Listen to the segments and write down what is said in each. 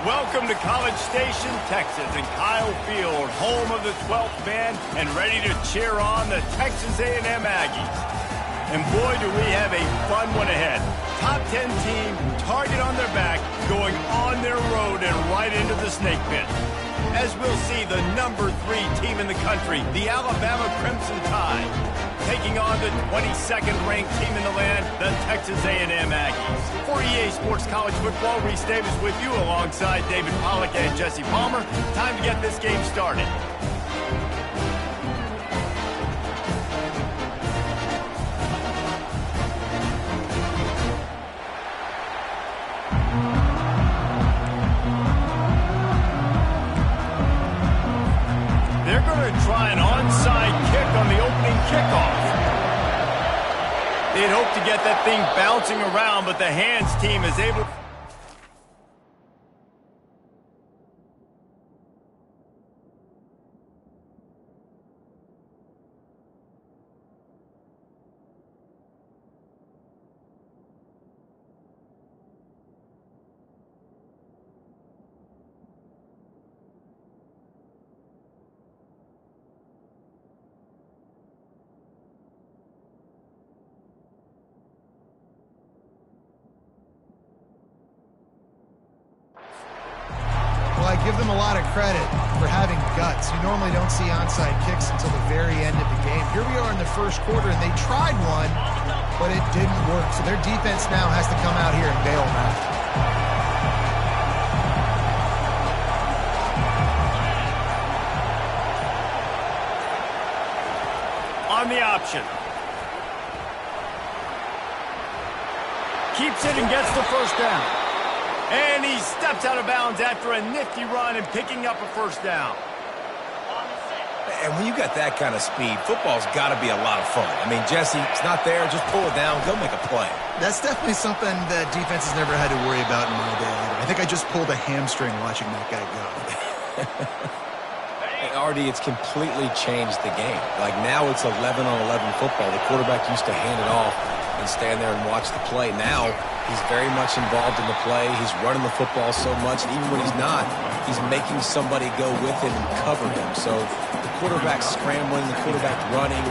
Welcome to College Station, Texas, and Kyle Field, home of the 12th man, and ready to cheer on the Texas A&M Aggies. And boy, do we have a fun one ahead. Top 10 team, target on their back, going on their road and right into the snake pit. As we'll see, the number 3 team in the country, the Alabama Crimson Tide, taking on the 22nd ranked team in the land, the Texas A&M Aggies. For EA Sports College Football, Reese Davis with you alongside David Pollack and Jesse Palmer. Time to get this game started. They're going to try an onside kick on the opening kickoff. They'd hope to get that thing bouncing around, but the hands team is able... I give them a lot of credit for having guts. You normally don't see onside kicks until the very end of the game. Here we are in the first quarter, and they tried one, but it didn't work. So their defense now has to come out here and bail them out. On the option. Keeps it and gets the first down. And he steps out of bounds after a nifty run and picking up a first down. And when you got that kind of speed, football's got to be a lot of fun. I mean, Jesse, it's not there. Just pull it down. Go make a play. That's definitely something that defense has never had to worry about in my day either. I think I just pulled a hamstring watching that guy go. Artie, it's completely changed the game. Like now it's 11-on-11 football. The quarterback used to hand it off and stand there and watch the play. Now he's very much involved in the play. He's running the football so much, and even when he's not, he's making somebody go with him and cover him. So the quarterback scrambling, the quarterback running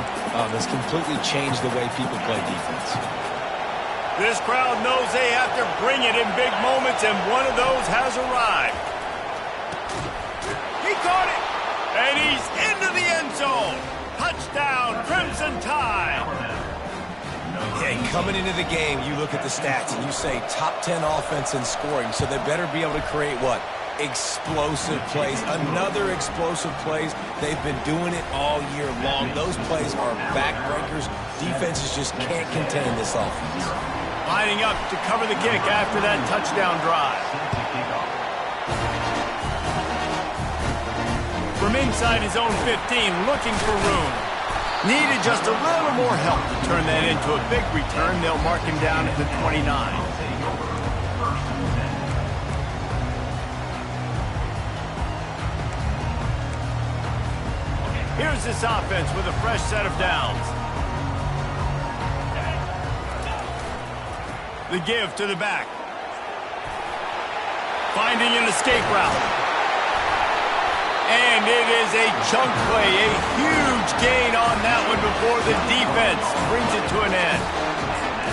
has completely changed the way people play defense. This crowd knows they have to bring it in big moments, and one of those has arrived. He caught it, and he's into the end zone. Touchdown, Crimson Tide. Yeah, coming into the game, you look at the stats and you say top 10 offense in scoring, so they better be able to create what? Explosive plays. Another explosive plays. They've been doing it all year long. Those plays are backbreakers. Defenses just can't contain this offense. Lining up to cover the kick after that touchdown drive. From inside his own 15, looking for room. Needed just a little more help to turn that into a big return. They'll mark him down at the 29. Here's this offense with a fresh set of downs. The give to the back. Finding an escape route. And it is a chunk play, a huge gain on that one before the defense brings it to an end.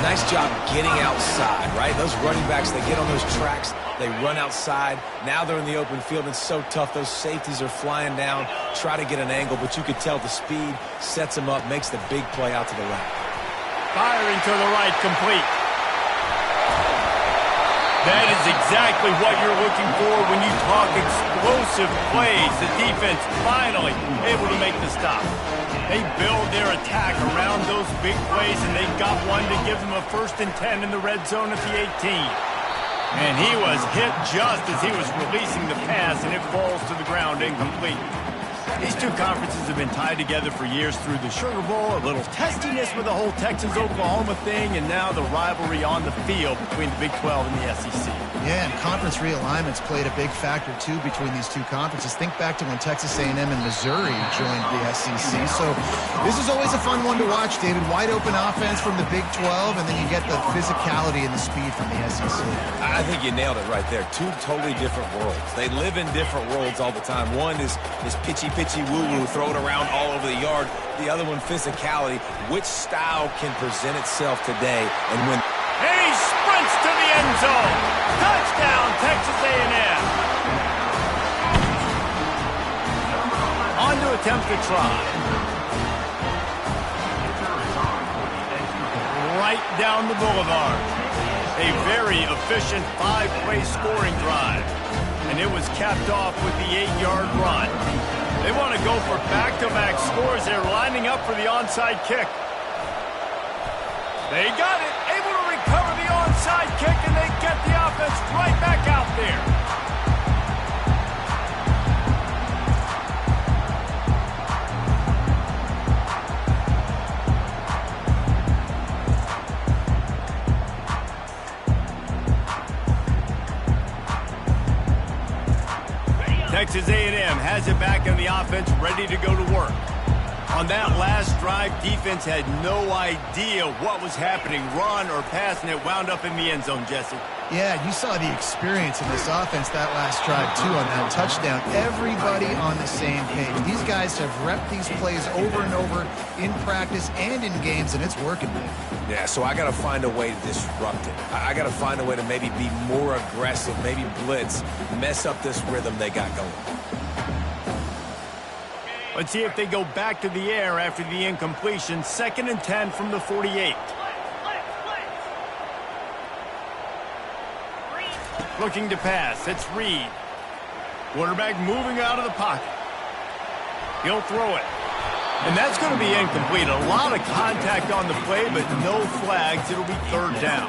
Nice job getting outside, right? Those running backs, they get on those tracks, they run outside. Now they're in the open field. It's so tough. Those safeties are flying down, try to get an angle, but you could tell the speed sets them up, makes the big play out to the right. Firing to the right, complete. That is exactly what you're looking for when you talk explosive plays. The defense finally able to make the stop. They build their attack around those big plays, and they got one to give them a 1st and 10 in the red zone at the 18. And he was hit just as he was releasing the pass, and it falls to the ground incomplete. These two conferences have been tied together for years through the Sugar Bowl, a little testiness with the whole Texas-Oklahoma thing, and now the rivalry on the field between the Big 12 and the SEC. Yeah, and conference realignments played a big factor, too, between these two conferences. Think back to when Texas A&M and Missouri joined the SEC. So this is always a fun one to watch, David. Wide open offense from the Big 12, and then you get the physicality and the speed from the SEC. I think you nailed it right there. Two totally different worlds. They live in different worlds all the time. One is pitchy woo-woo, throw it around all over the yard. The other one, physicality. Which style can present itself today and win? And he sprints to the end zone. Touchdown, Texas A&M. On to attempt the try. Right down the boulevard. A very efficient 5-play scoring drive. And it was capped off with the 8-yard run. They want to go for back-to-back scores. They're lining up for the onside kick. They got it. Able to recover the onside kick, and they get the offense right back out there. Texas A&M has it back in the offense, ready to go to work. On that last drive, defense had no idea what was happening, run or pass, and it wound up in the end zone, Jesse. Yeah, you saw the experience in this offense that last drive, too, on that touchdown. Everybody on the same page. These guys have repped these plays over and over in practice and in games, and it's working. Yeah, so I got to find a way to disrupt it. I got to find a way to maybe be more aggressive, maybe blitz, mess up this rhythm they got going. Let's see if they go back to the air after the incompletion. 2nd and 10 from the 48. Looking to pass. It's Reed. Quarterback moving out of the pocket. He'll throw it. And that's going to be incomplete. A lot of contact on the play, but no flags. It'll be 3rd down.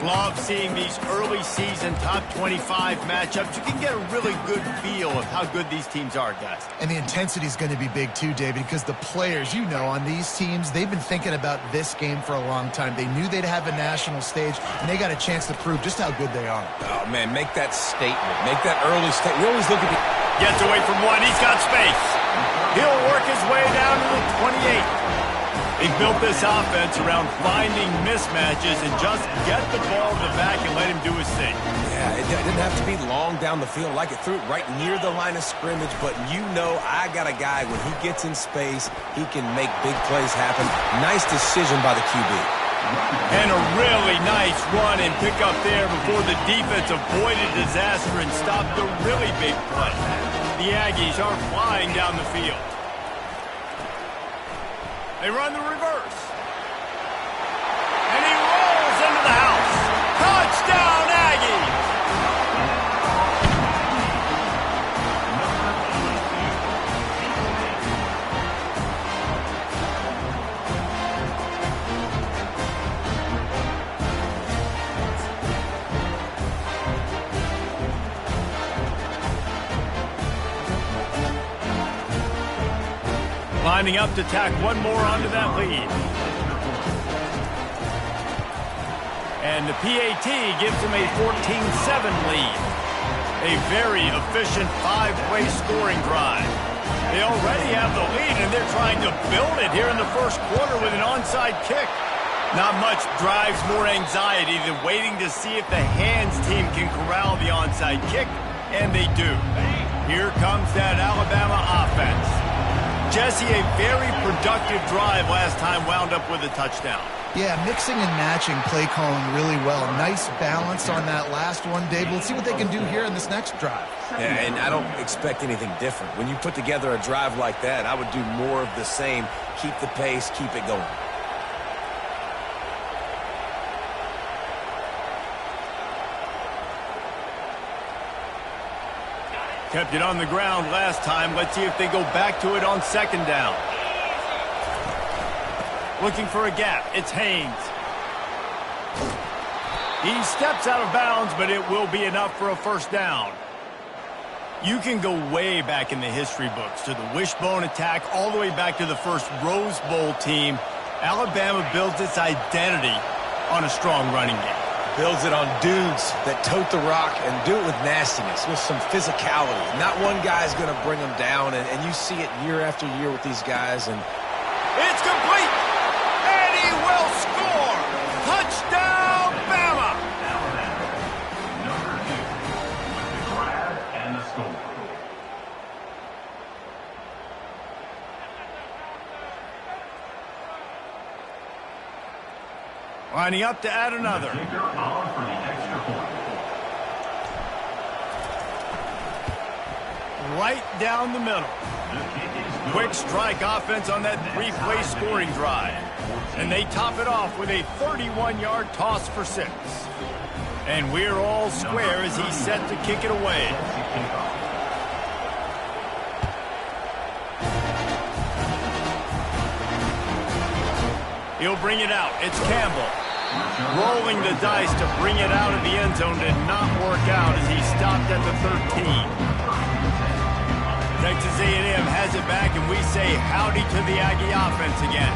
Love seeing these early season top 25 matchups. You can get a really good feel of how good these teams are, guys. And the intensity is going to be big too, David, because the players, you know, on these teams, they've been thinking about this game for a long time. They knew they'd have a national stage, and they got a chance to prove just how good they are. Oh, man, make that statement. Make that early statement. We always look at the... Gets away from one. He's got space. He'll work his way down to the 28. He built this offense around finding mismatches and just get the ball to the back and let him do his thing. Yeah, it didn't have to be long down the field. Like it threw it right near the line of scrimmage, but you know I got a guy, when he gets in space, he can make big plays happen. Nice decision by the QB. And a really nice run and pick up there before the defense avoided disaster and stopped the really big play. The Aggies are flying down the field. They run the reverse. And he rolls into the house. Touchdown, Aggies! Lining up to tack one more onto that lead. And the PAT gives them a 14-7 lead. A very efficient 5-play scoring drive. They already have the lead, and they're trying to build it here in the first quarter with an onside kick. Not much drives more anxiety than waiting to see if the hands team can corral the onside kick, and they do. Here comes that Alabama offense. Jesse, a very productive drive last time, wound up with a touchdown. Yeah, mixing and matching play calling really well. Nice balance on that last one, Dave. We'll see what they can do here in this next drive. Yeah, and I don't expect anything different. When you put together a drive like that, I would do more of the same. Keep the pace, keep it going. Kept it on the ground last time. Let's see if they go back to it on 2nd down. Looking for a gap. It's Haynes. He steps out of bounds, but it will be enough for a 1st down. You can go way back in the history books to the wishbone attack all the way back to the first Rose Bowl team. Alabama builds its identity on a strong running game. Builds it on dudes that tote the rock and do it with nastiness, with some physicality. Not one guy's going to bring them down, and you see it year after year with these guys. And it's complete, and he will score. Touchdown, Bama! Number 2 with the grab and the score. Lining up to add another. Kicker on for the extra point. Right down the middle. Quick strike offense on that 3-play scoring drive. And they top it off with a 31-yard toss for 6. And we're all square as he's set to kick it away. He'll bring it out. It's Campbell. Rolling the dice to bring it out of the end zone did not work out as he stopped at the 13. Texas A&M has it back, and we say howdy to the Aggie offense again.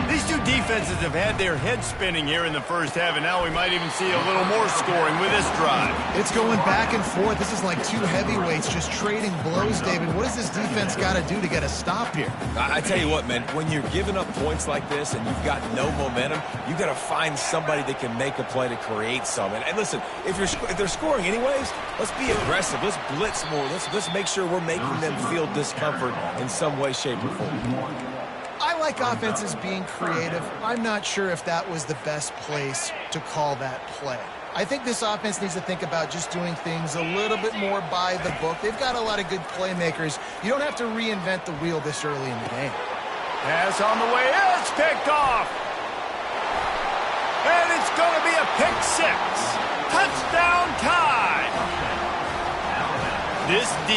These two defenses have had their heads spinning here in the first half, and now we might even see a little more scoring with this drive. It's going back and forth. This is like two heavyweights just trading blows, David. What does this defense got to do to get a stop here? I tell you what, man, when you're giving up points like this and you've got no momentum, you got to find somebody that can make a play to create some. And listen, if they're scoring anyways, let's be aggressive. Let's blitz more. Let's make sure we're making them feel discomfort in some way, shape, or form. I like offenses being creative. I'm not sure if that was the best place to call that play. I think this offense needs to think about just doing things a little bit more by the book. They've got a lot of good playmakers. You don't have to reinvent the wheel this early in the game. Pass on the way. It's picked off. And it's going to be a pick 6. Touchdown tie. This D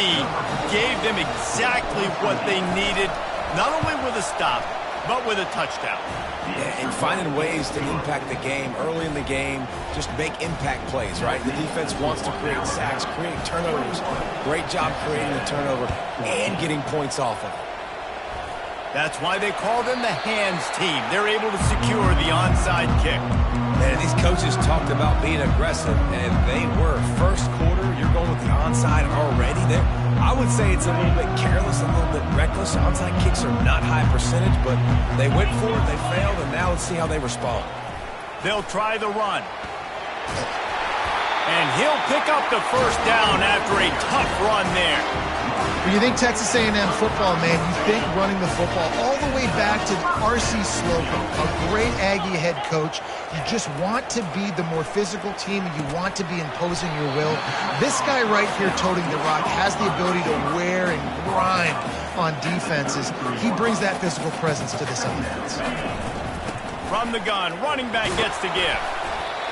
gave them exactly what they needed. Not only with a stop, but with a touchdown. Yeah, and finding ways to impact the game early in the game, just make impact plays, right? The defense wants to create sacks, create turnovers. Great job creating the turnover and getting points off of it. That's why they call them the hands team. They're able to secure the onside kick. And these coaches talked about being aggressive, and they were. First quarter, you're going with the onside already there. I would say it's a little bit careless, a little bit reckless. Onside kicks are not high percentage, but they went for it, they failed, and now let's see how they respond. They'll try the run. And he'll pick up the first down after a tough run there. When you think Texas A&M football, man, you think running the football all the way back to R.C. Slocum, a great Aggie head coach. You just want to be the more physical team, and you want to be imposing your will. This guy right here toting the rock has the ability to wear and grind on defenses. He brings that physical presence to this offense. From the gun, running back gets to give.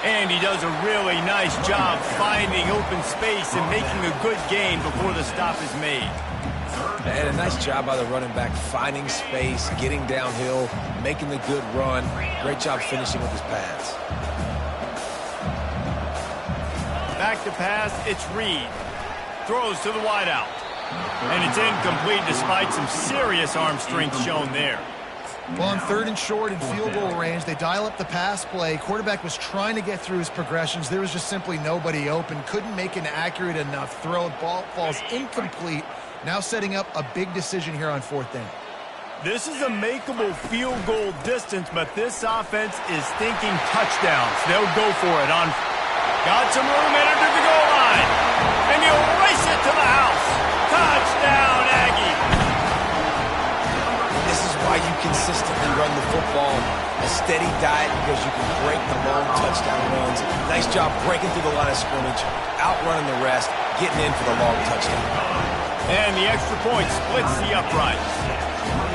And he does a really nice job finding open space and making a good gain before the stop is made. And a nice job by the running back, finding space, getting downhill, making the good run. Great job finishing with his pass. Back to pass, it's Reed. Throws to the wideout. And it's incomplete despite some serious arm strength shown there. Well, on 3rd and short in field goal range, they dial up the pass play. Quarterback was trying to get through his progressions. There was just simply nobody open. Couldn't make an accurate enough throw. Ball falls incomplete. Now setting up a big decision here on 4th down. This is a makeable field goal distance, but this offense is thinking touchdowns. They'll go for it on. Got some room entered to the goal line. And he'll race it to the house. Touchdown, Aggie. This is why you consistently run the football. A steady diet because you can break the long touchdown runs. Nice job breaking through the line of scrimmage, outrunning the rest, getting in for the long touchdown. And the extra point splits the uprights.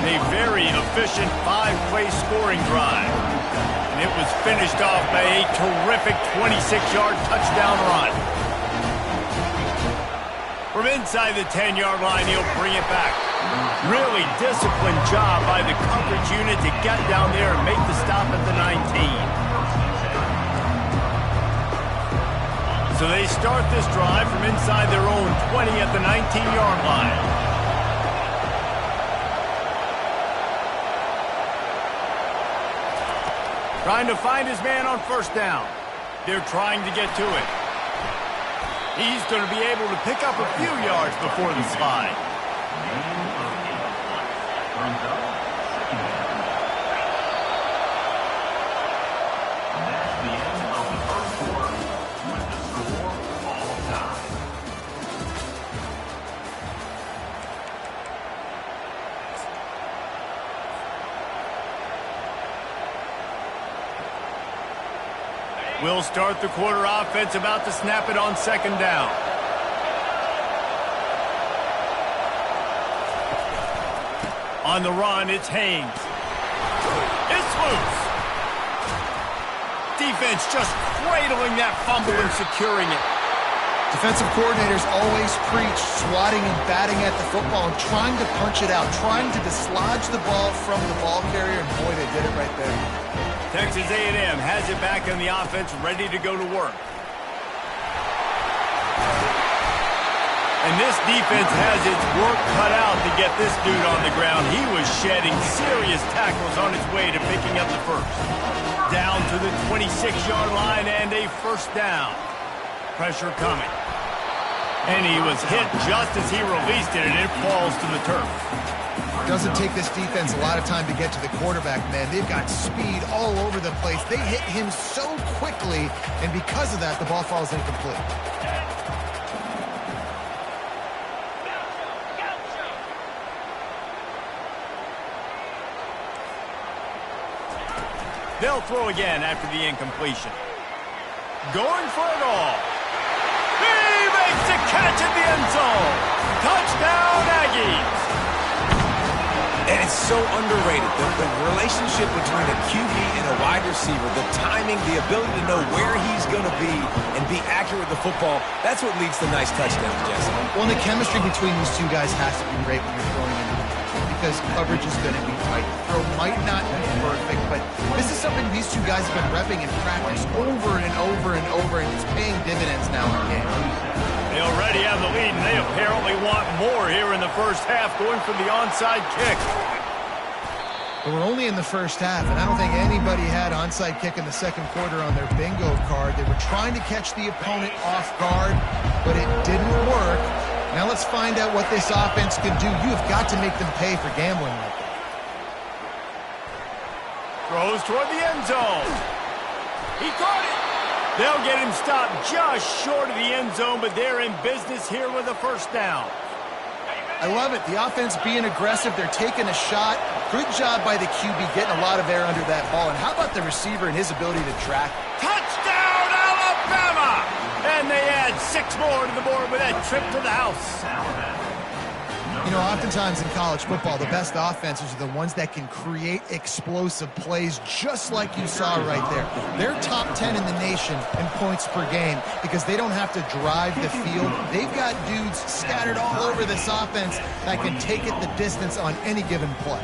A very efficient 5-play scoring drive. And it was finished off by a terrific 26-yard touchdown run. From inside the 10-yard line, he'll bring it back. Really disciplined job by the coverage unit to get down there and make the stop at the 19. So they start this drive from inside their own 20 at the 19-yard line. Trying to find his man on first down. They're trying to get to it. He's going to be able to pick up a few yards before the slide. We'll start the quarter offense, about to snap it on second down. On the run, it's Haynes. It's loose. Defense just cradling that fumble and securing it. Defensive coordinators always preach swatting and batting at the football and trying to punch it out, trying to dislodge the ball from the ball carrier, and boy, they did it right there. Texas A&M has it back on the offense, ready to go to work. And this defense has its work cut out to get this dude on the ground. He was shedding serious tackles on his way to picking up the first. Down to the 26-yard line and a first down. Pressure coming. And he was hit just as he released it, and it falls to the turf. Doesn't take this defense a lot of time to get to the quarterback, man. They've got speed all over the place. They hit him so quickly, and because of that, the ball falls incomplete. They'll throw again after the incompletion. Going for it all. He makes a catch in the end zone. Touchdown, Aggies. And it's so underrated. The relationship between a QB and a wide receiver, the timing, the ability to know where he's going to be and be accurate with the football, that's what leads to nice touchdowns, Jesse. Well, and the chemistry between these two guys has to be great when you're throwing into the because coverage is going to be tight. The throw might not be perfect, but this is something these two guys have been repping in practice over and over and over, and it's paying dividends now in the game. They already have the lead, and they apparently want more here in the first half, going for the onside kick. But we're only in the first half, and I don't think anybody had onside kick in the second quarter on their bingo card. They were trying to catch the opponent off guard, but it didn't work. Now let's find out what this offense can do. You have got to make them pay for gambling like that. Throws toward the end zone. He caught it. They'll get him stopped just short of the end zone, but they're in business here with a first down. I love it. The offense being aggressive. They're taking a shot. Good job by the QB getting a lot of air under that ball. And how about the receiver and his ability to track? Touchdown, Alabama! And they add 6 more to the board with that trip to the house. You know, oftentimes in college football, the best offenses are the ones that can create explosive plays, just like you saw right there. They're top 10 in the nation in points per game because they don't have to drive the field. They've got dudes scattered all over this offense that can take it the distance on any given play.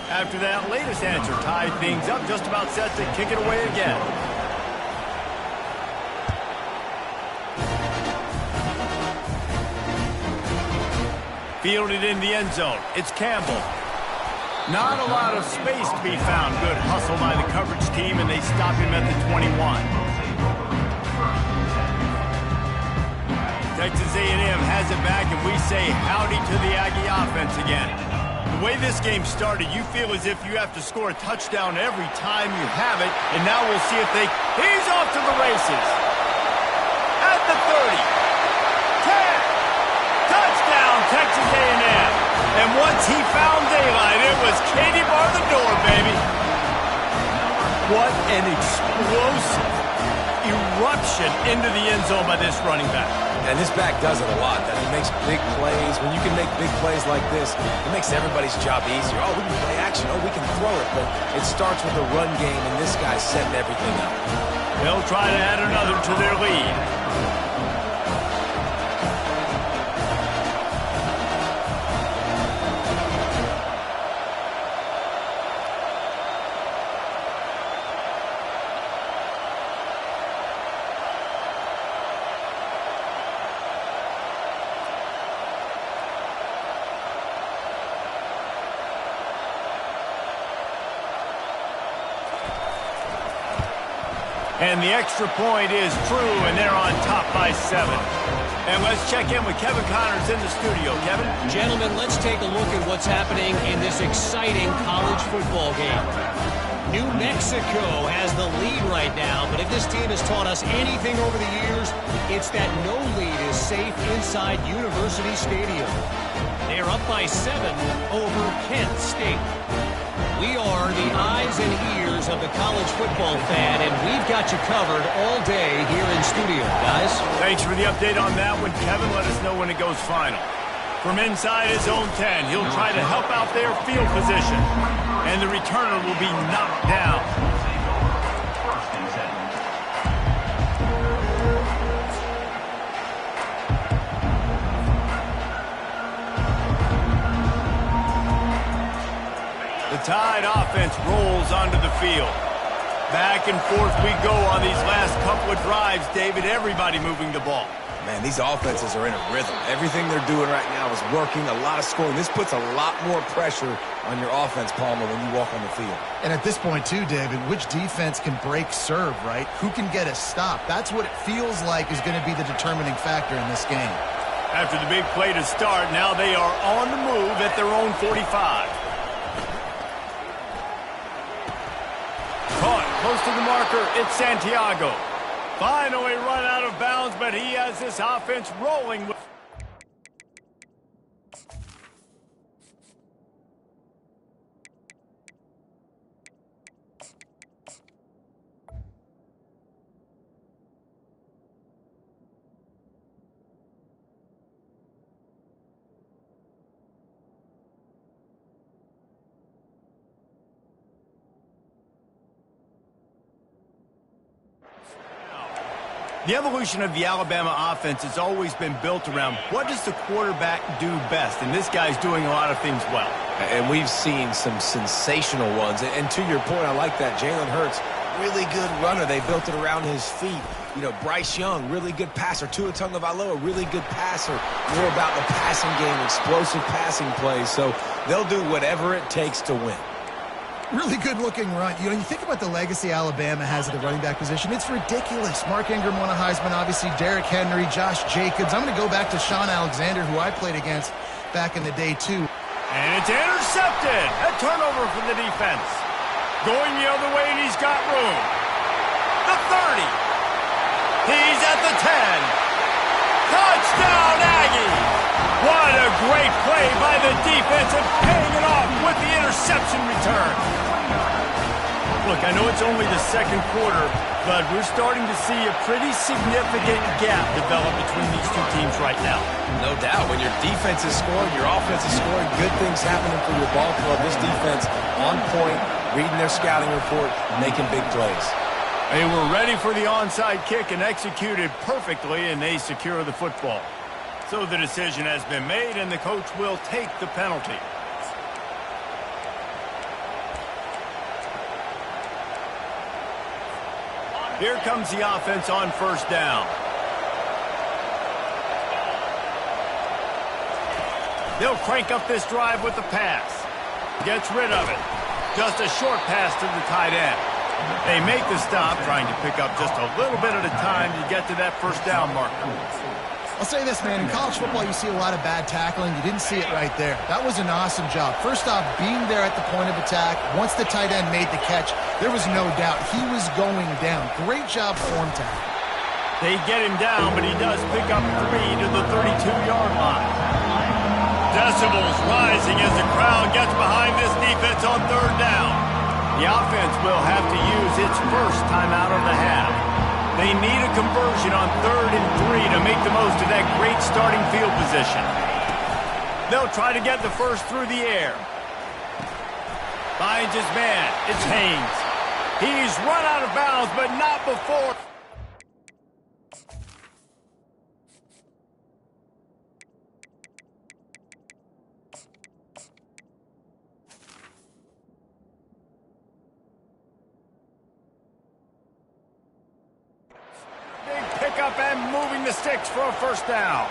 After that latest answer tied things up, just about set to kick it away again. Fielded in the end zone. It's Campbell. Not a lot of space to be found. Good hustle by the coverage team, and they stop him at the 21. Texas A&M has it back, and we say howdy to the Aggie offense again. The way this game started, you feel as if you have to score a touchdown every time you have it, and now we'll see if they... He's off to the races. At the 30. 10. Touchdown, Texas A&M. And once he found daylight, it was Katie bar the door, baby. What an explosive eruption into the end zone by this running back. And this back does it a lot. That he makes big plays. When you can make big plays like this, it makes everybody's job easier. Oh, we can play action. Oh, we can throw it. But it starts with the run game, and this guy's setting everything up. They'll try to add another to their lead. And the extra point is true, and they're on top by 7. And let's check in with Kevin Connors in the studio. Kevin? Gentlemen, let's take a look at what's happening in this exciting college football game. New Mexico has the lead right now, but if this team has taught us anything over the years, it's that no lead is safe inside University Stadium. They're up by 7 over Kent State. We are the eyes and ears of the college football fan, and we've got you covered all day here in studio, guys. Thanks for the update on that one, Kevin. Let us know when it goes final. From inside his own 10, he'll try to help out their field position, and the returner will be knocked down. First and 7. The Tide offense rolls onto the field. Back and forth we go on these last couple of drives, David. Everybody moving the ball. Man, these offenses are in a rhythm. Everything they're doing right now is working, a lot of scoring. This puts a lot more pressure on your offense, Palmer, when you walk on the field. And at this point, too, David, which defense can break serve, right? Who can get a stop? That's what it feels like is going to be the determining factor in this game. After the big play to start, now they are on the move at their own 45. Caught close to the marker, it's Santiago. Finally run out of bounds, but he has this offense rolling. The evolution of the Alabama offense has always been built around what does the quarterback do best, and this guy's doing a lot of things well. And we've seen some sensational ones. And to your point, I like that. Jalen Hurts, really good runner. They built it around his feet. You know, Bryce Young, really good passer. Tua Tagovailoa, really good passer. More about the passing game, explosive passing plays. So they'll do whatever it takes to win. Really good-looking run. You know, you think about the legacy Alabama has at the running back position. It's ridiculous. Mark Ingram won a Heisman, obviously. Derrick Henry, Josh Jacobs. I'm going to go back to Sean Alexander, who I played against back in the day, too. And it's intercepted. A turnover for the defense. Going the other way, and he's got room. The 30. He's at the 10. Touchdown, Aggies! What a great play by the defense and paying it off with the interception return. Look, I know it's only the second quarter, but we're starting to see a pretty significant gap develop between these two teams right now. No doubt. When your defense is scoring, your offense is scoring, good things happening for your ball club. This defense on point, reading their scouting report, making big plays. They were ready for the onside kick and executed perfectly, and they secure the football. So the decision has been made, and the coach will take the penalty. Here comes the offense on first down. They'll crank up this drive with the pass. Gets rid of it. Just a short pass to the tight end. They make the stop, trying to pick up just a little bit at a time to get to that first down marker. I'll say this, man. In college football, you see a lot of bad tackling. You didn't see it right there. That was an awesome job. First off, being there at the point of attack. Once the tight end made the catch, there was no doubt he was going down. Great job form tackle. They get him down, but he does pick up 3 to the 32-yard line. Decibels rising as the crowd gets behind this defense on third down. The offense will have to use its first timeout of the half. They need a conversion on 3rd and 3 to make the most of that great starting field position. They'll try to get the first through the air. Finds his man. It's Haynes. He's run out of bounds, but not before. Big pickup and moving the sticks for a first down.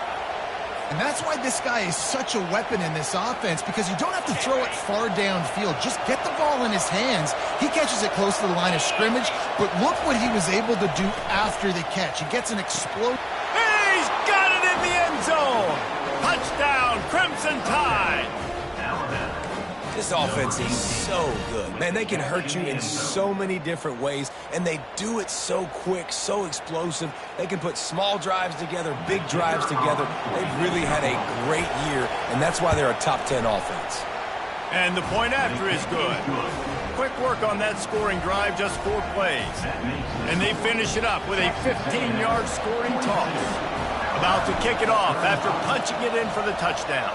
And that's why this guy is such a weapon in this offense, because you don't have to throw it far downfield. Just get the ball in his hands. He catches it close to the line of scrimmage, but look what he was able to do after the catch. He gets an explode. He's got it in the end zone. Touchdown, Crimson Tide. This offense is so good. Man, they can hurt you in so many different ways, and they do it so quick, so explosive. They can put small drives together, big drives together. They've really had a great year, and that's why they're a top 10 offense. And the point after is good. Quick work on that scoring drive, just 4 plays. And they finish it up with a 15-yard scoring toss. About to kick it off after punching it in for the touchdown.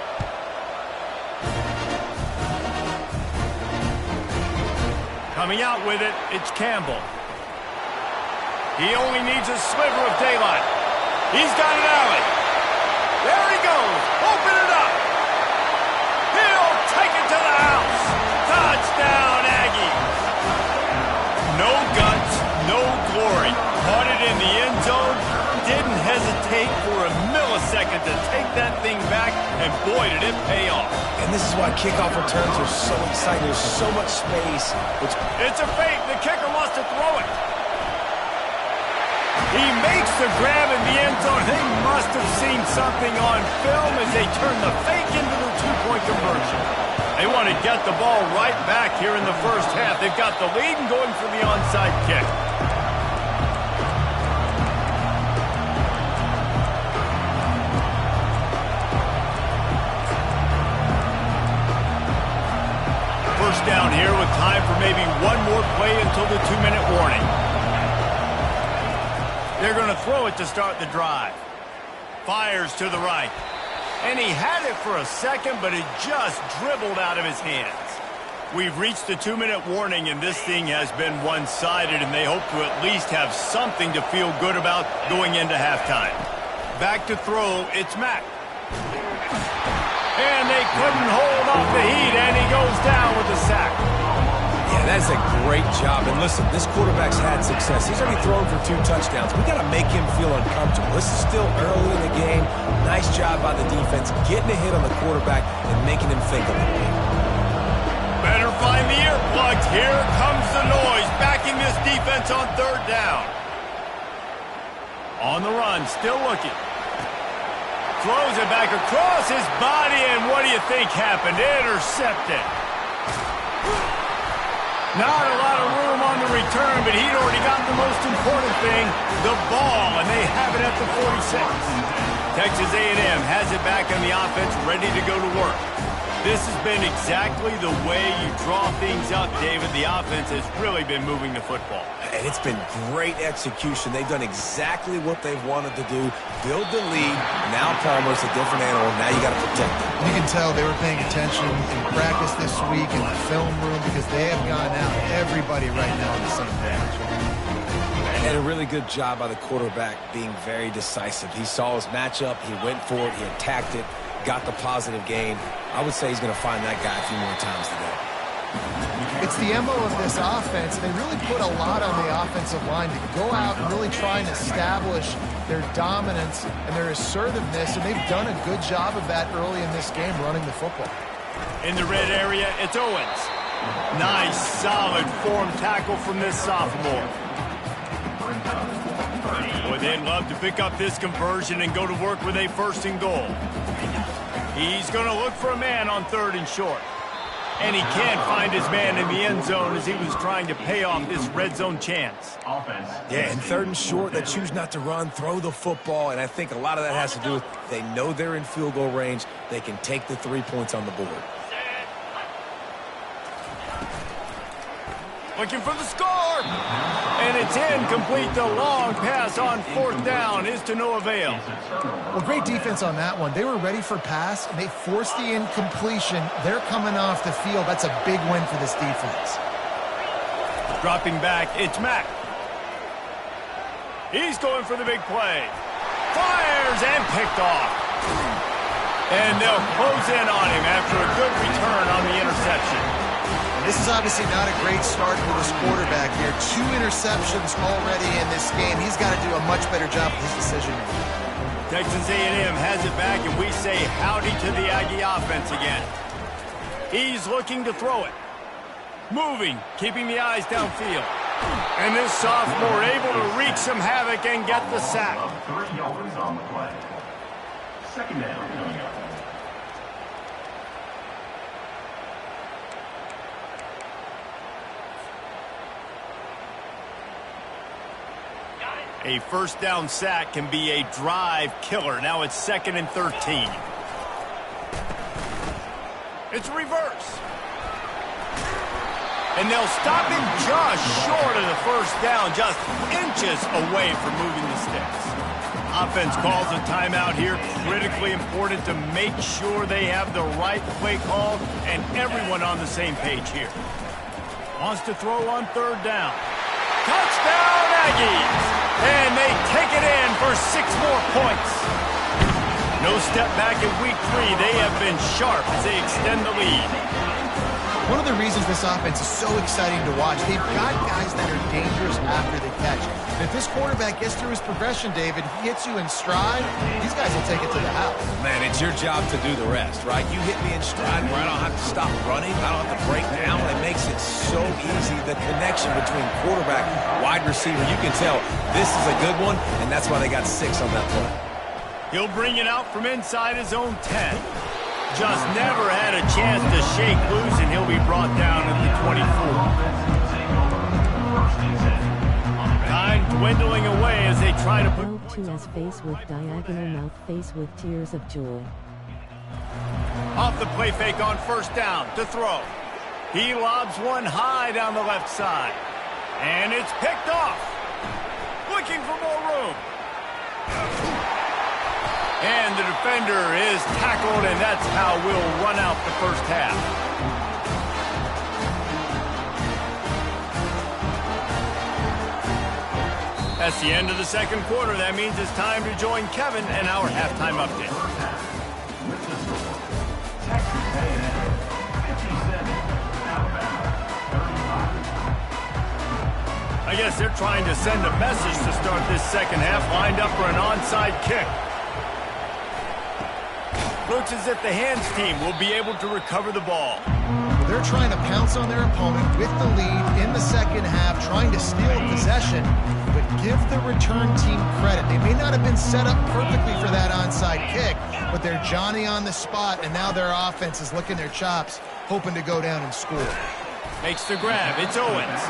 Coming out with it, it's Campbell. He only needs a sliver of daylight. He's got an alley. There he goes. Open it up. He'll take it to the house. Touchdown, Aggies. No guts, no glory. Caught it in the end zone. Didn't hesitate for a millisecond to take that thing back, and boy, did it pay off. And this is why kickoff returns are so exciting. There's so much space. It's a fake. The kicker wants to throw it. He makes the grab in the end zone. They must have seen something on film as they turn the fake into the 2-point conversion. They want to get the ball right back here in the first half. They've got the lead and going for the onside kick. First down here with time for maybe one more play until the 2-minute warning. They're going to throw it to start the drive. Fires to the right. And he had it for a second, but it just dribbled out of his hands. We've reached the 2-minute warning, and this thing has been one-sided, and they hope to at least have something to feel good about going into halftime. Back to throw, it's Mack. And they couldn't hold off the heat, and he goes down with a sack. Yeah, that's a great job. And listen, this quarterback's had success. He's already thrown for 2 touchdowns. We got to make him feel uncomfortable. This is still early in the game. Nice job by the defense, getting a hit on the quarterback and making him think a little bit. Better find the earplugs. Here comes the noise, backing this defense on 3rd down. On the run, still looking. Throws it back across his body, and what do you think happened? Intercepted. Not a lot of room on the return, but he'd already got the most important thing, the ball, and they have it at the 46. Texas A&M has it back on the offense, ready to go to work. This has been exactly the way you draw things up, David. The offense has really been moving the football. And it's been great execution. They've done exactly what they've wanted to do. Build the lead. Now Palmer's a different animal. Now you got to protect him. You can tell they were paying attention in practice this week in the film room, because they have gone out, everybody right now on the same page. And a really good job by the quarterback being very decisive. He saw his matchup. He went for it. He attacked it. Got the positive gain. I would say he's going to find that guy a few more times today. It's the MO of this offense. They really put a lot on the offensive line to go out and really try and establish their dominance and their assertiveness, and they've done a good job of that early in this game, running the football. In the red area, it's Owens. Nice, solid form tackle from this sophomore. Boy, they'd love to pick up this conversion and go to work with a 1st and goal. He's going to look for a man on 3rd and short. And he can't find his man in the end zone as he was trying to pay off this red zone chance. Yeah, and 3rd and short, they choose not to run, throw the football, and I think a lot of that has to do with they know they're in field goal range. They can take the 3 points on the board. Looking for the score. And it's incomplete. The long pass on 4th down is to no avail. Well, great defense on that one. They were ready for pass, and they forced the incompletion. They're coming off the field. That's a big win for this defense. Dropping back, it's Mack. He's going for the big play. Fires and picked off. And they'll close in on him after a good return on the interception. This is obviously not a great start for this quarterback here. 2 interceptions already in this game. He's got to do a much better job with his decision making. Texas A&M has it back, and we say howdy to the Aggie offense again. He's looking to throw it. Moving, keeping the eyes downfield. And this sophomore able to wreak some havoc and get the sack. 3 yards on the play. Second down. A first down sack can be a drive killer. Now it's 2nd and 13. It's reverse. And they'll stop him just short of the first down, just inches away from moving the sticks. Offense calls a timeout here. Critically important to make sure they have the right play call and everyone on the same page here. Wants to throw on 3rd down. Touchdown, Aggies! And they take it in for 6 more points. No step back in week 3. They have been sharp as they extend the lead. One of the reasons this offense is so exciting to watch, they've got guys that are dangerous after the catch. And if this quarterback gets through his progression, David, he hits you in stride, these guys will take it to the house. Man, it's your job to do the rest, right? You hit me in stride where I don't have to stop running, I don't have to break down. It makes it so easy. The connection between quarterback, wide receiver, you can tell this is a good one, and that's why they got 6 on that play. He'll bring it out from inside his own 10. Just never had a chance to shake loose, and he'll be brought down at the 24. Time dwindling away as they try to put L2's face with diagonal mouth face with tears of joy. Off the play fake on 1st down to throw. He lobs one high down the left side. And it's picked off. Looking for more room. And the defender is tackled, and that's how we'll run out the first half. That's the end of the 2nd quarter. That means it's time to join Kevin and our halftime update. With the score, Texas A&M 57, Alabama 35. I guess they're trying to send a message to start this 2nd half, lined up for an onside kick. Looks as if the hands team will be able to recover the ball. They're trying to pounce on their opponent with the lead in the 2nd half, trying to steal possession, but give the return team credit. They may not have been set up perfectly for that onside kick, but they're Johnny on the spot, and now their offense is licking their chops, hoping to go down and score. Makes the grab. It's Owens.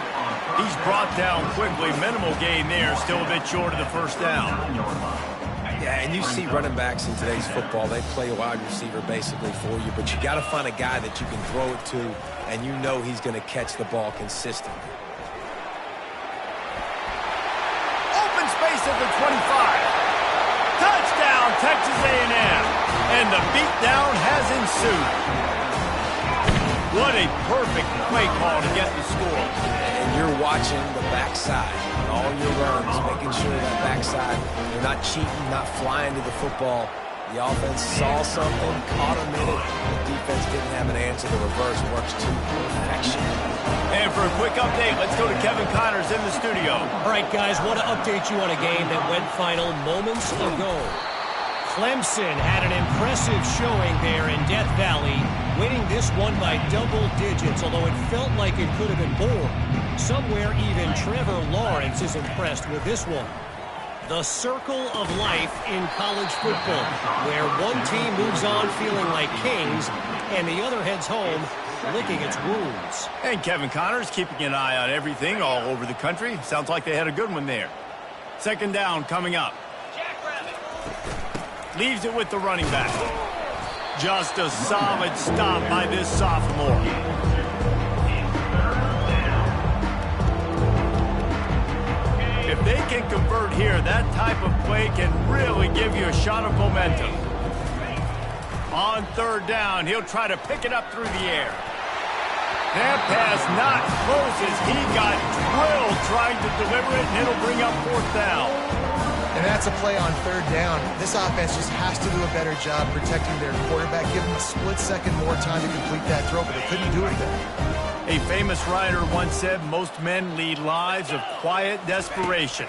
He's brought down quickly. Minimal gain there. Still a bit short of the first down. Yeah, and you see running backs in today's football, they play a wide receiver basically for you, but you got to find a guy that you can throw it to, and you know he's going to catch the ball consistently. Open space at the 25. Touchdown, Texas A&M. And the beatdown has ensued. What a perfect play call to get the score. And you're watching the backside on all your runs, making sure that backside, they're not cheating, not flying to the football. The offense saw something, caught them in it. The defense didn't have an answer. The reverse works to perfection. And for a quick update, let's go to Kevin Connors in the studio. All right, guys, want to update you on a game that went final moments ago. Clemson had an impressive showing there in Death Valley, winning this one by double digits, although it felt like it could have been more. Somewhere even Trevor Lawrence is impressed with this one. The circle of life in college football, where one team moves on feeling like kings, and the other heads home licking its wounds. And Kevin Connors keeping an eye on everything all over the country. Sounds like they had a good one there. 2nd down coming up. Leaves it with the running back. Just a solid stop by this sophomore. If they can convert here, that type of play can really give you a shot of momentum. On 3rd down, he'll try to pick it up through the air. That pass not close as he got drilled trying to deliver it, and it'll bring up 4th down. And that's a play on 3rd down. This offense just has to do a better job protecting their quarterback. Give them a split second more time to complete that throw, but they couldn't do it there. A famous writer once said, most men lead lives of quiet desperation.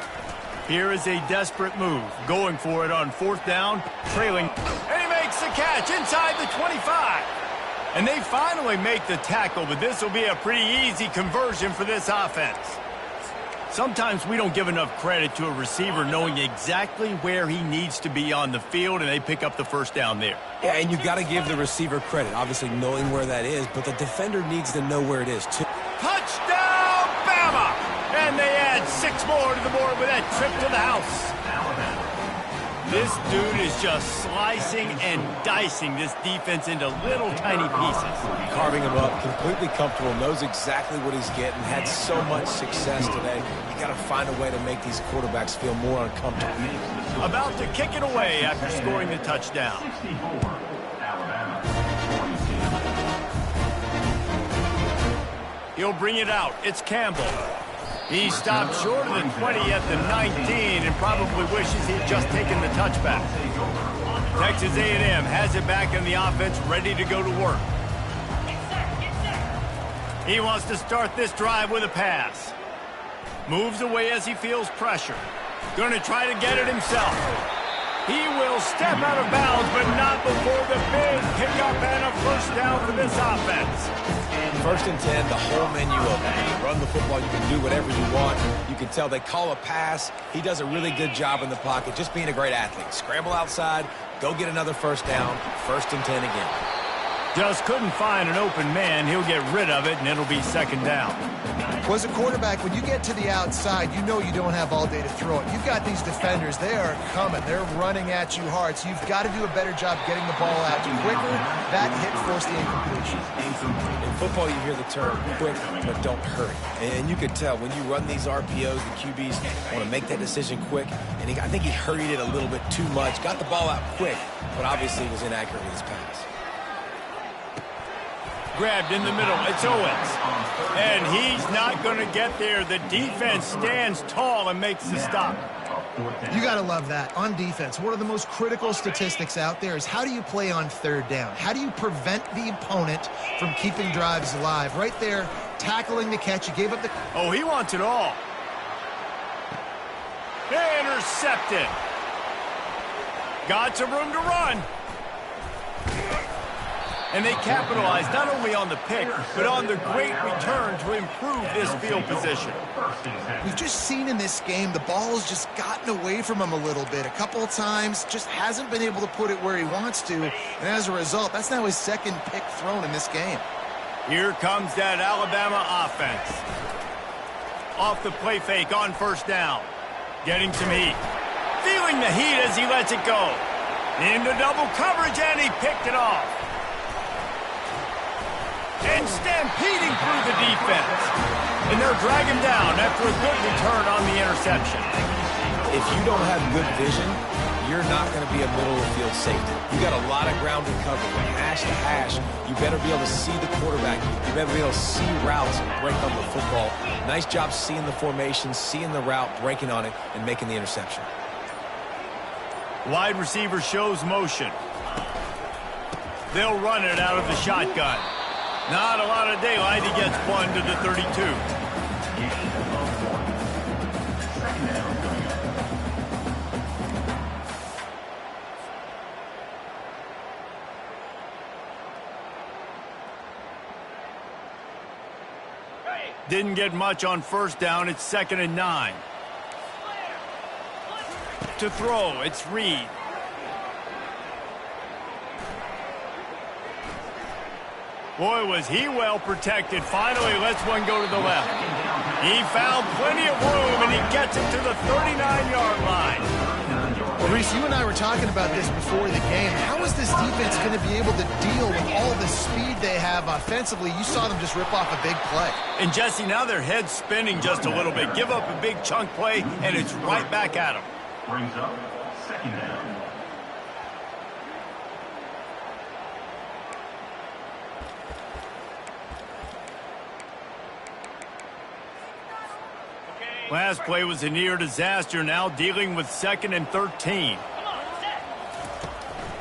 Here is a desperate move. Going for it on 4th down, trailing. And he makes the catch inside the 25. And they finally make the tackle, but this will be a pretty easy conversion for this offense. Sometimes we don't give enough credit to a receiver knowing exactly where he needs to be on the field, and they pick up the first down there. Yeah, and you got to give the receiver credit, obviously knowing where that is, but the defender needs to know where it is, too. Touchdown, Bama! And they add 6 more to the board with that trip to the house. This dude is just slicing and dicing this defense into little tiny pieces. Carving him up, completely comfortable, knows exactly what he's getting, had so much success today. You got to find a way to make these quarterbacks feel more uncomfortable. About to kick it away after scoring the touchdown. 64, Alabama, 42. He'll bring it out. It's Campbell. He stopped short of the 20 at the 19 and probably wishes he'd just taken the touchback. Texas A&M has it back in the offense, ready to go to work. He wants to start this drive with a pass. Moves away as he feels pressure. Going to try to get it himself. He will step out of bounds, but not before the big pickup and a first down for this offense. 1st and 10, the whole menu of it. You run the football, you can do whatever you want. You can tell they call a pass. He does a really good job in the pocket, just being a great athlete. Scramble outside, go get another first down, 1st and 10 again. Just couldn't find an open man. He'll get rid of it, and it'll be 2nd down. Well, as a quarterback, when you get to the outside, you know you don't have all day to throw it. You've got these defenders. They are coming. They're running at you hard, so you've got to do a better job getting the ball out quicker. That hit forced the incompletion. In football, you hear the term quick, but don't hurry. And you can tell when you run these RPOs, the QBs want to make that decision quick. And I think he hurried it a little bit too much. Got the ball out quick, but obviously was inaccurate with his pass. Grabbed in the middle. It's Owens. And he's not going to get there. The defense stands tall and makes the stop. You got to love that. On defense, one of the most critical statistics out there is how do you play on 3rd down? How do you prevent the opponent from keeping drives alive? Right there, tackling the catch. You gave up the... Oh, he wants it all. Intercepted. Got some room to run. And they capitalized not only on the pick, but on the great return to improve this field position. We've just seen in this game, the ball's just gotten away from him a little bit. A couple of times, just hasn't been able to put it where he wants to. And as a result, that's now his 2nd pick thrown in this game. Here comes that Alabama offense. Off the play fake on 1st down. Getting some heat. Feeling the heat as he lets it go. Into double coverage, and he picked it off. And stampeding through the defense. And they'll drag him down after a good return on the interception. If you don't have good vision, you're not going to be a middle-of-the-field safety. You got a lot of ground to cover. From hash to hash, you better be able to see the quarterback. You better be able to see routes and break on the football. Nice job seeing the formation, seeing the route, breaking on it, and making the interception. Wide receiver shows motion. They'll run it out of the shotgun. Not a lot of daylight. He gets 1 to the 32. Didn't get much on 1st down. It's 2nd and 9. To throw, it's Reed. Boy, was he well protected. Finally lets one go to the left. He found plenty of room, and he gets it to the 39-yard line. Well, Reese, you and I were talking about this before the game. How is this defense going to be able to deal with all the speed they have offensively? You saw them just rip off a big play. And, Jesse, now their head's spinning just a little bit. Give up a big chunk play, and it's right back at them. Brings up 2nd down. Last play was a near disaster, now dealing with 2nd and 13.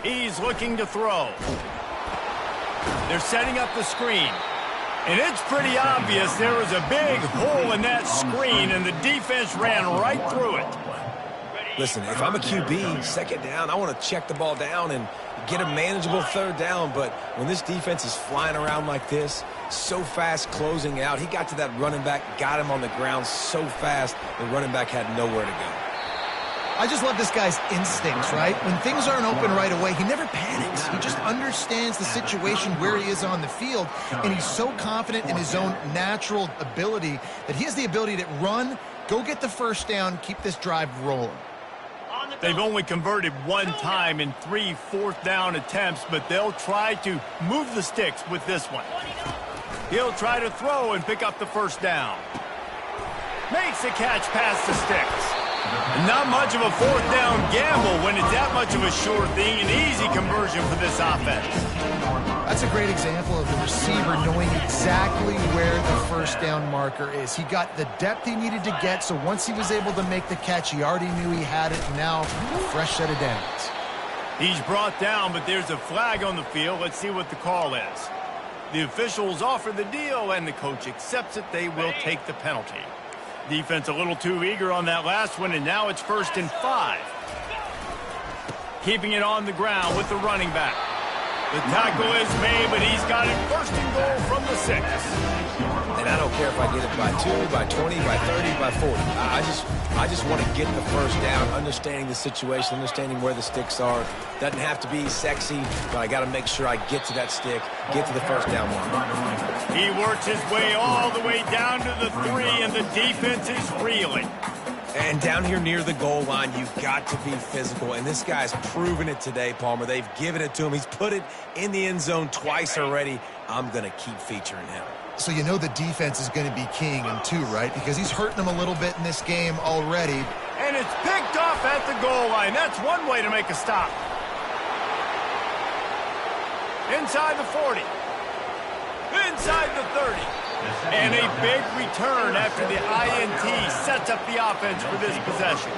He's looking to throw. They're setting up the screen. And it's pretty obvious there was a big hole in that screen, and the defense ran right through it. Listen, if I'm a QB, second down, I want to check the ball down and get a manageable third down. But when this defense is flying around like this, so fast closing out, he got to that running back, got him on the ground so fast, the running back had nowhere to go. I just love this guy's instincts, right? When things aren't open right away, he never panics. He just understands the situation where he is on the field, and he's so confident in his own natural ability that he has the ability to run, go get the first down, keep this drive rolling. They've only converted one time in 3 fourth-down attempts, but they'll try to move the sticks with this one. He'll try to throw and pick up the first down. Makes the catch past the sticks. Not much of a fourth-down gamble when it's that much of a sure thing, an easy conversion for this offense. That's a great example of the receiver knowing exactly where the first down marker is. He got the depth he needed to get, so once he was able to make the catch, he already knew he had it, and now a fresh set of downs. He's brought down, but there's a flag on the field. Let's see what the call is. The officials offer the deal, and the coach accepts it. They will take the penalty. Defense a little too eager on that last one, and now it's 1st and 5. Keeping it on the ground with the running back. The tackle is made, but he's got it 1st and goal from the 6. And I don't care if I get it by 2, by 20, by 30, by 40. I just want to get the first down, understanding the situation, understanding where the sticks are. Doesn't have to be sexy, but I got to make sure I get to that stick, get to the first down mark. He works his way all the way down to the 3, and the defense is reeling. And down here near the goal line, you've got to be physical. And this guy's proven it today, Palmer. They've given it to him. He's put it in the end zone twice already. I'm going to keep featuring him. So you know the defense is going to be keying him too, right? Because he's hurting them a little bit in this game already. And it's picked off at the goal line. That's one way to make a stop. Inside the 40. Inside the 30. And a big return after the INT sets up the offense for this possession.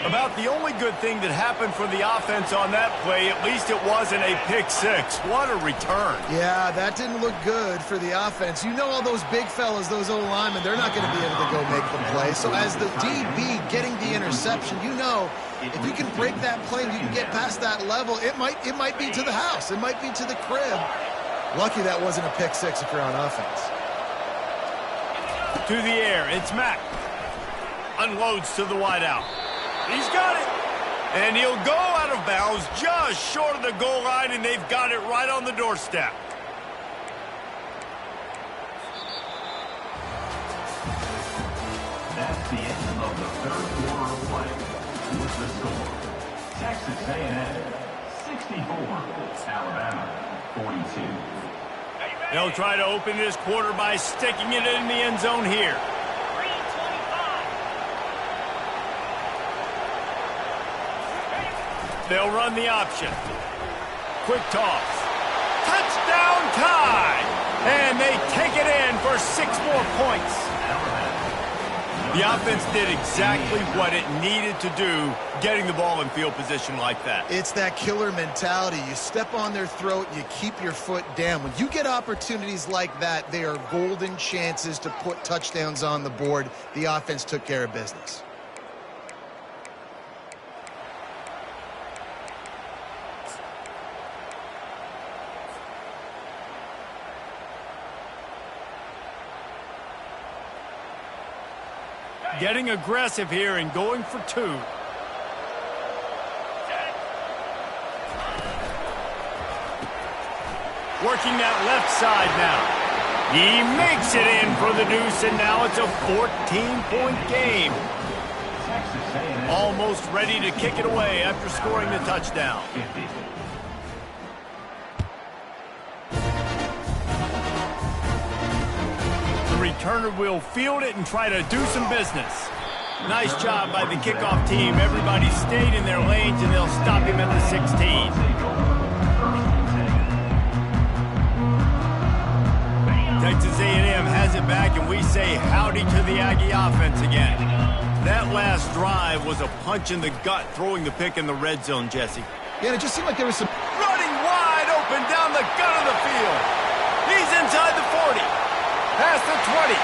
About the only good thing that happened for the offense on that play, at least it wasn't a pick 6. What a return. Yeah, that didn't look good for the offense. You know all those big fellas, those O-linemen, they're not going to be able to go make the play. So as the DB getting the interception, you know if you can break that play and you can get past that level, it might be to the house. It might be to the crib. Lucky that wasn't a pick 6 if you're on offense. To the air, it's Mack. Unloads to the wideout. He's got it. And he'll go out of bounds just short of the goal line, and they've got it right on the doorstep. That's the end of the 3rd quarter of play. With the score, Texas A&M 64, Alabama 42. They'll try to open this quarter by sticking it in the end zone here. They'll run the option. Quick toss. Touchdown tie! And they take it in for 6 more points. The offense did exactly what it needed to do, getting the ball in field position like that. It's that killer mentality. You step on their throat, you keep your foot down. When you get opportunities like that, they are golden chances to put touchdowns on the board. The offense took care of business. Getting aggressive here and going for 2. Working that left side now. He makes it in for the deuce, and now it's a 14-point game. Almost ready to kick it away after scoring the touchdown. Returner will field it and try to do some business. Nice job by the kickoff team. Everybody stayed in their lanes, and they'll stop him at the 16. Texas A&M has it back, and we say howdy to the Aggie offense again. That last drive was a punch in the gut, throwing the pick in the red zone, Jesse. Yeah, it just seemed like there was some... Running wide open down the gut of the field. He's inside the 40. Past the 20.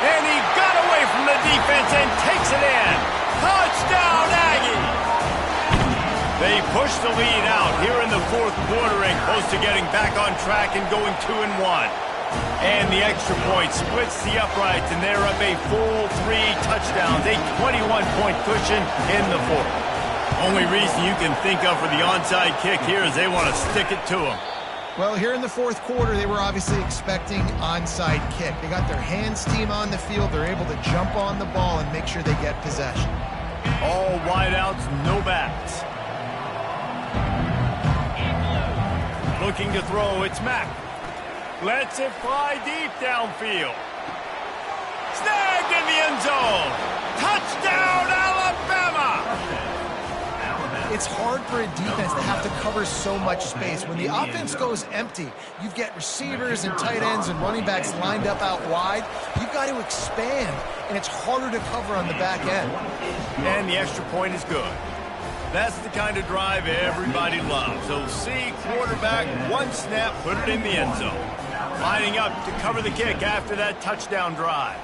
And he got away from the defense and takes it in. Touchdown, Aggies! They push the lead out here in the fourth quarter and close to getting back on track and going 2-1. And the extra point splits the uprights, and they're up a full 3 touchdowns, a 21-point cushion in the fourth. Only reason you can think of for the onside kick here is they want to stick it to them. Well, here in the fourth quarter, they were obviously expecting onside kick. They got their hands team on the field. They're able to jump on the ball and make sure they get possession. All wideouts, no backs. Looking to throw, it's Mack. Lets it fly deep downfield. Snagged in the end zone. Touchdown, Alabama! It's hard for a defense to have to cover so much space. When the offense goes empty, you've got receivers and tight ends and running backs lined up out wide. You've got to expand, and it's harder to cover on the back end. And the extra point is good. That's the kind of drive everybody loves. So see quarterback, one snap, put it in the end zone. Lining up to cover the kick after that touchdown drive.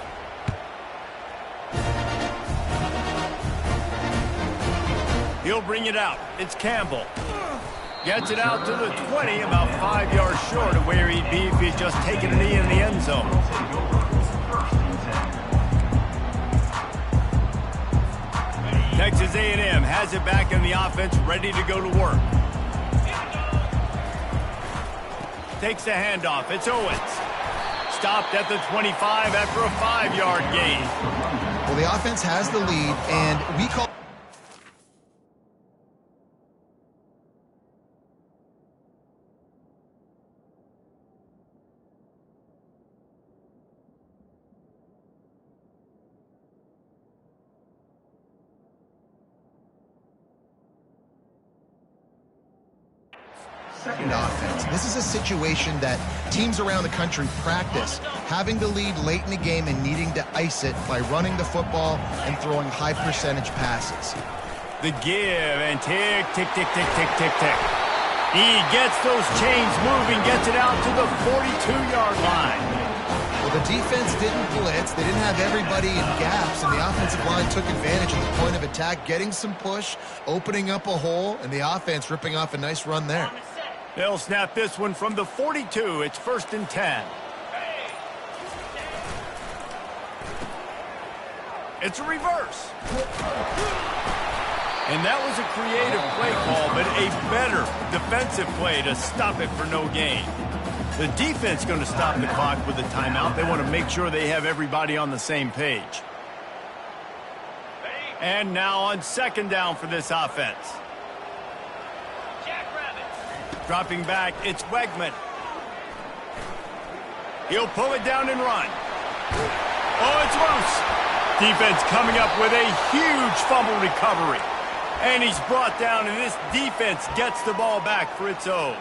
He'll bring it out. It's Campbell. Gets it out to the 20, about 5 yards short of where he'd be if he'd just taken a knee in the end zone. Texas A&M has it back in the offense, ready to go to work. Takes the handoff. It's Owens. Stopped at the 25 after a 5-yard gain. Well, the offense has the lead, and we call... offense. This is a situation that teams around the country practice, having the lead late in the game and needing to ice it by running the football and throwing high percentage passes. The give and tick, tick, tick, tick, tick, tick, tick. He gets those chains moving, gets it out to the 42-yard line. Well, the defense didn't blitz. They didn't have everybody in gaps, and the offensive line took advantage of the point of attack, getting some push, opening up a hole, and the offense ripping off a nice run there. They'll snap this one from the 42. It's 1st and 10. It's a reverse. And that was a creative play call, but a better defensive play to stop it for no gain. The defense going to stop the clock with a timeout. They want to make sure they have everybody on the same page. And now on 2nd down for this offense. Dropping back, it's Wegman. He'll pull it down and run. Oh, it's loose. Defense coming up with a huge fumble recovery. And he's brought down, and this defense gets the ball back for its own.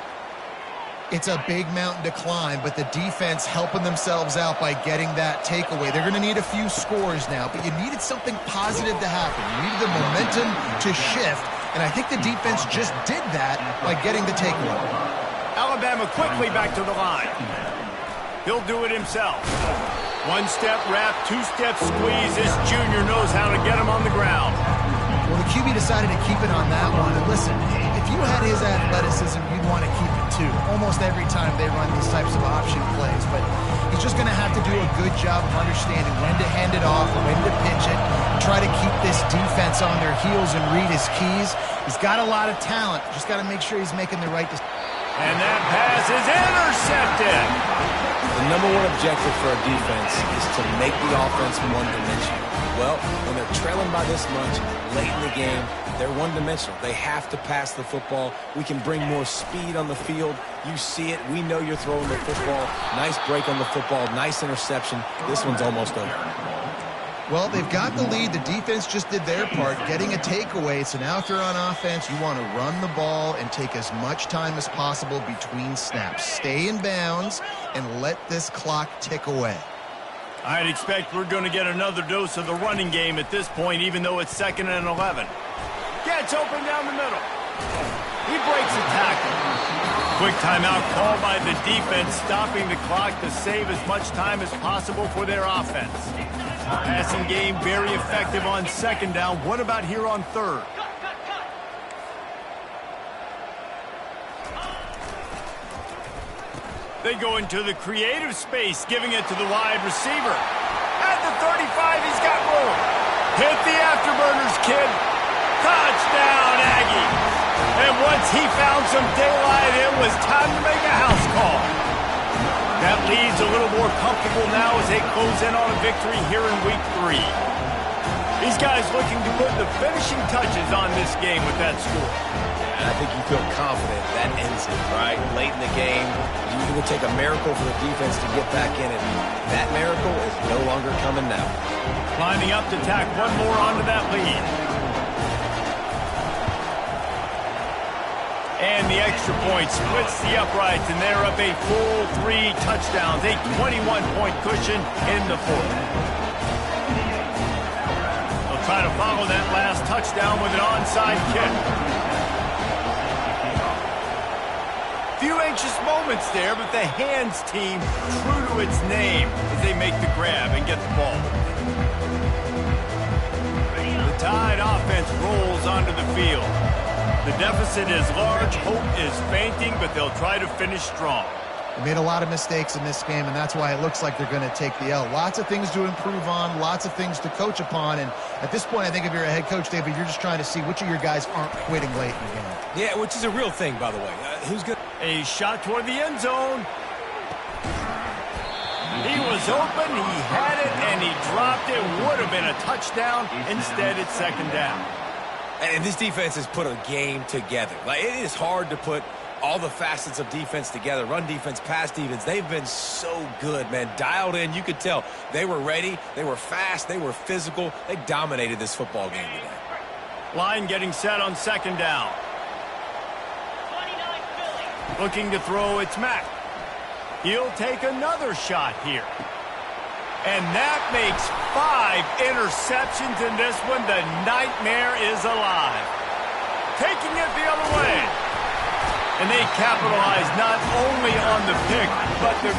It's a big mountain to climb, but the defense helping themselves out by getting that takeaway. They're going to need a few scores now, but you needed something positive to happen. You needed the momentum to shift. And I think the defense just did that by getting the takeaway. Alabama quickly back to the line. He'll do it himself. 1-step wrap, 2-step squeeze. This junior knows how to get him on the ground. Well, the QB decided to keep it on that one. And listen, if you had his athleticism, you'd want to keep it too. Almost every time they run these types of option plays. But he's just going to have to do a good job of understanding when to hand it off, when to pitch it, try to keep this defense on their heels and read his keys. He's got a lot of talent. Just got to make sure he's making the right decision. And that pass is intercepted. The number one objective for a defense is to make the offense one-dimensional. Well, when they're trailing by this much late in the game, they're one-dimensional. They have to pass the football. We can bring more speed on the field. You see it. We know you're throwing the football. Nice break on the football. Nice interception. This one's almost over. Well, they've got the lead. The defense just did their part, getting a takeaway. So now if you're on offense, you want to run the ball and take as much time as possible between snaps. Stay in bounds and let this clock tick away. I'd expect we're going to get another dose of the running game at this point, even though it's 2nd and 11. Gets open down the middle. He breaks a tackle. Quick timeout called by the defense, stopping the clock to save as much time as possible for their offense. Passing game very effective on second down. What about here on third? They go into the creative space, giving it to the wide receiver. At the 35, he's got room. Hit the afterburners, kid. Touchdown, Aggies. And once he found some daylight, it was time to make a house call. That leads a little more comfortable now as they close in on a victory here in Week 3. These guys looking to put the finishing touches on this game with that score. And I think you feel confident that ends it, right? Late in the game, you can take a miracle for the defense to get back in it. That miracle is no longer coming now. Lining up to tack one more onto that lead. And the extra point splits the uprights, and they're up a full 3 touchdowns, a 21-point cushion in the fourth. They'll try to follow that last touchdown with an onside kick. Few anxious moments there, but the hands team true to its name as they make the grab and get the ball. The Tide offense rolls onto the field. The deficit is large, hope is fainting, but they'll try to finish strong. They made a lot of mistakes in this game, and that's why it looks like they're going to take the L. Lots of things to improve on, lots of things to coach upon, and at this point, I think if you're a head coach, David, you're just trying to see which of your guys aren't quitting late in the game. Yeah, which is a real thing, by the way. Who's good? A shot toward the end zone. He was open, he had it, and he dropped it. Would have been a touchdown. Instead, it's second down. And this defense has put a game together. Like, it is hard to put all the facets of defense together. Run defense, pass defense. They've been so good, man. Dialed in. You could tell they were ready. They were fast. They were physical. They dominated this football game today. Line getting set on second down. Looking to throw, it's Mack. He'll take another shot here. And that makes 5 interceptions in this one. The nightmare is alive. Taking it the other way. And they capitalize not only on the pick, but the